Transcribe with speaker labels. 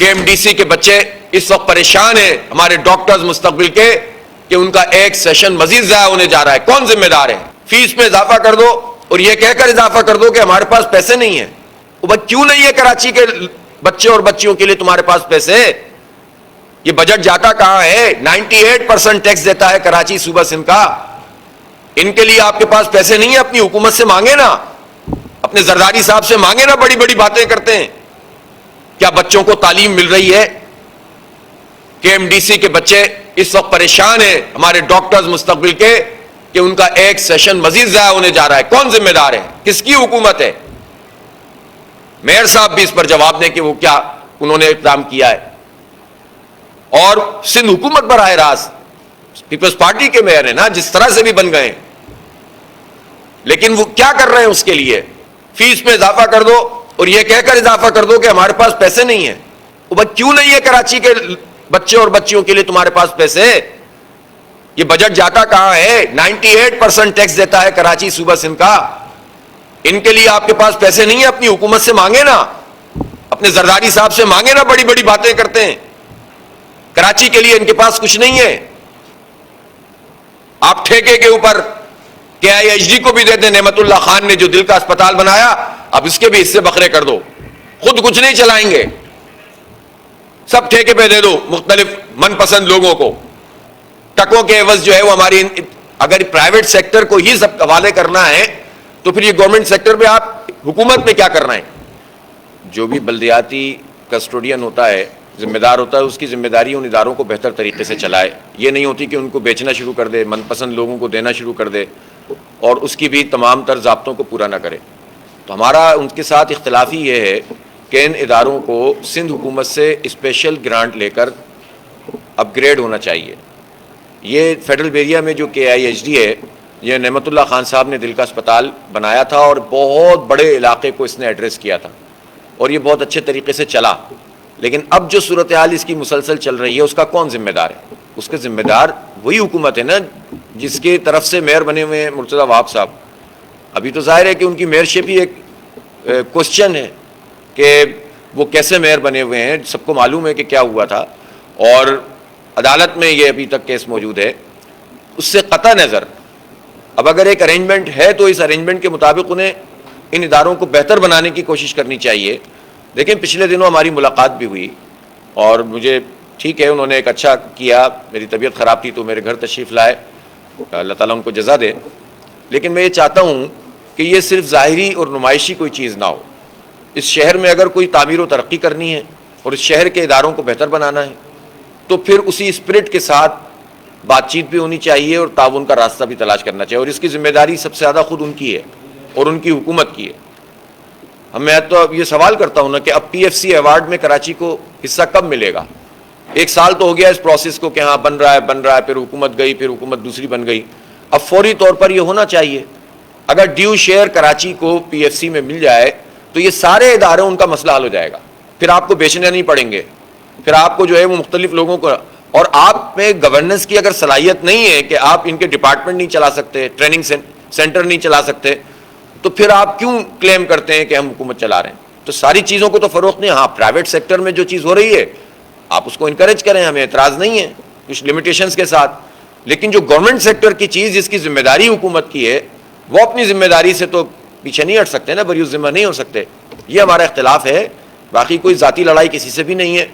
Speaker 1: KMDC کے بچے اس وقت پریشان ہیں ہمارے ڈاکٹرز مستقبل کے کہ ان کا ایک سیشن مزید ضائع ہونے جا رہا ہے. کون ذمہ دار ہے؟ فیس میں اضافہ کر دو اور یہ کہہ کر اضافہ کر دو کہ ہمارے پاس پیسے نہیں ہیں. کیوں نہیں ہے کراچی کے بچے اور بچیوں کے لیے تمہارے پاس پیسے؟ یہ بجٹ جاتا کہاں ہے؟ 98% ٹیکس دیتا ہے کراچی صوبہ سندھ کا. ان کے لیے آپ کے پاس پیسے نہیں ہیں؟ اپنی حکومت سے مانگے نا, اپنے زرداری صاحب سے مانگے نا. بڑی بڑی باتیں کرتے ہیں. کیا بچوں کو تعلیم مل رہی ہے؟ KMDC کے بچے اس وقت پریشان ہیں ہمارے ڈاکٹرز مستقبل کے کہ ان کا ایک سیشن مزید ضائع ہونے جا رہا ہے. کون ذمہ دار ہے؟ کس کی حکومت ہے؟ میئر صاحب بھی اس پر جواب دیں کہ وہ کیا انہوں نے اقدام کیا ہے. اور سندھ حکومت براہ راست پیپلز پارٹی کے میئر ہیں نا, جس طرح سے بھی بن گئے, لیکن وہ کیا کر رہے ہیں اس کے لیے؟ فیس میں اضافہ کر دو اور یہ کہہ کر اضافہ کر دو کہ ہمارے پاس پیسے نہیں ہیں. کیوں نہیں ہے کراچی کے بچے اور بچیوں کے لیے تمہارے پاس پیسے؟ یہ بجٹ جاتا کہاں ہے؟ 98% ٹیکس دیتا ہے کراچی صوبہ سندھ کا. ان کے لیے آپ کے پاس پیسے نہیں ہیں؟ اپنی حکومت سے مانگے نا, اپنے زرداری صاحب سے مانگے نا. بڑی بڑی باتیں کرتے ہیں. کراچی کے لیے ان کے پاس کچھ نہیں ہے. آپ ٹھیکے کے اوپر KIHD کو بھی دے دیں. نعمت اللہ خان نے جو دل کا اسپتال بنایا, اب اس کے بھی حصے بکھرے کر دو. خود کچھ نہیں چلائیں گے, سب ٹھیکے پہ دے دو مختلف من پسند لوگوں کو. ٹکوں کے عوض جو ہے وہ ہماری, اگر پرائیویٹ سیکٹر کو ہی سب حوالے کرنا ہے تو پھر یہ گورنمنٹ سیکٹر میں آپ حکومت میں کیا کرنا ہے؟ جو بھی بلدیاتی کسٹوڈین ہوتا ہے, ذمہ دار ہوتا ہے, اس کی ذمہ داری ان اداروں کو بہتر طریقے سے چلائے. یہ نہیں ہوتی کہ ان کو بیچنا شروع کر دے, من پسند لوگوں کو دینا شروع کر دے اور اس کی بھی تمام تر ضابطوں کو پورا نہ کرے. تو ہمارا ان کے ساتھ اختلافی یہ ہے کہ ان اداروں کو سندھ حکومت سے اسپیشل گرانٹ لے کر اپ گریڈ ہونا چاہیے. یہ فیڈرل ایریا میں جو KIHD ہے, یہ نعمت اللہ خان صاحب نے دل کا اسپتال بنایا تھا اور بہت بڑے علاقے کو اس نے ایڈریس کیا تھا اور یہ بہت اچھے طریقے سے چلا. لیکن اب جو صورتحال اس کی مسلسل چل رہی ہے, اس کا کون ذمہ دار ہے؟ اس کے ذمہ دار وہی حکومت ہے نا جس کی طرف سے میئر بنے ہوئے ہیں مرتضی وہاب صاحب. ابھی تو ظاہر ہے کہ ان کی میئرشپ ہی ایک کوشچن ہے کہ وہ کیسے میئر بنے ہوئے ہیں. سب کو معلوم ہے کہ کیا ہوا تھا اور عدالت میں یہ ابھی تک کیس موجود ہے. اس سے قطع نظر اب اگر ایک ارینجمنٹ ہے تو اس ارینجمنٹ کے مطابق انہیں ان اداروں کو بہتر بنانے کی کوشش کرنی چاہیے. لیکن پچھلے دنوں ہماری ملاقات بھی ہوئی اور مجھے ٹھیک ہے, انہوں نے ایک اچھا کیا. میری طبیعت خراب تھی تو میرے گھر تشریف لائے, اللہ تعالیٰ ان کو جزا دے. لیکن میں یہ چاہتا ہوں کہ یہ صرف ظاہری اور نمائشی کوئی چیز نہ ہو. اس شہر میں اگر کوئی تعمیر و ترقی کرنی ہے اور اس شہر کے اداروں کو بہتر بنانا ہے تو پھر اسی اسپرٹ کے ساتھ بات چیت بھی ہونی چاہیے اور تعاون کا راستہ بھی تلاش کرنا چاہیے. اور اس کی ذمہ داری سب سے زیادہ خود ان کی ہے اور ان کی حکومت کی ہے. میں تو اب یہ سوال کرتا ہوں نا کہ اب PFC ایوارڈ میں کراچی کو حصہ کب ملے گا؟ 1 سال تو ہو گیا اس پروسیس کو کہ ہاں بن رہا ہے, پھر حکومت گئی, پھر حکومت دوسری بن گئی. اب فوری طور پر یہ ہونا چاہیے. اگر ڈیو شیئر کراچی کو PFC میں مل جائے تو یہ سارے ادارے ان کا مسئلہ حل ہو جائے گا. پھر آپ کو بیچنے نہیں پڑیں گے, پھر آپ کو جو ہے وہ مختلف لوگوں کو, اور آپ میں گورننس کی اگر صلاحیت نہیں ہے کہ آپ ان کے ڈپارٹمنٹ نہیں چلا سکتے, ٹریننگ سینٹر نہیں چلا سکتے, تو پھر آپ کیوں کلیم کرتے ہیں کہ ہم حکومت چلا رہے ہیں؟ تو ساری چیزوں کو تو فروغ نہیں. ہاں پرائیویٹ سیکٹر میں جو چیز ہو رہی ہے آپ اس کو انکریج کریں, ہمیں اعتراض نہیں ہے کچھ لمیٹیشنز کے ساتھ. لیکن جو گورنمنٹ سیکٹر کی چیز جس کی ذمہ داری حکومت کی ہے, وہ اپنی ذمہ داری سے تو پیچھے نہیں ہٹ سکتے نا, بری ذمہ نہیں ہو سکتے. یہ ہمارا اختلاف ہے, باقی کوئی ذاتی لڑائی کسی سے بھی نہیں ہے.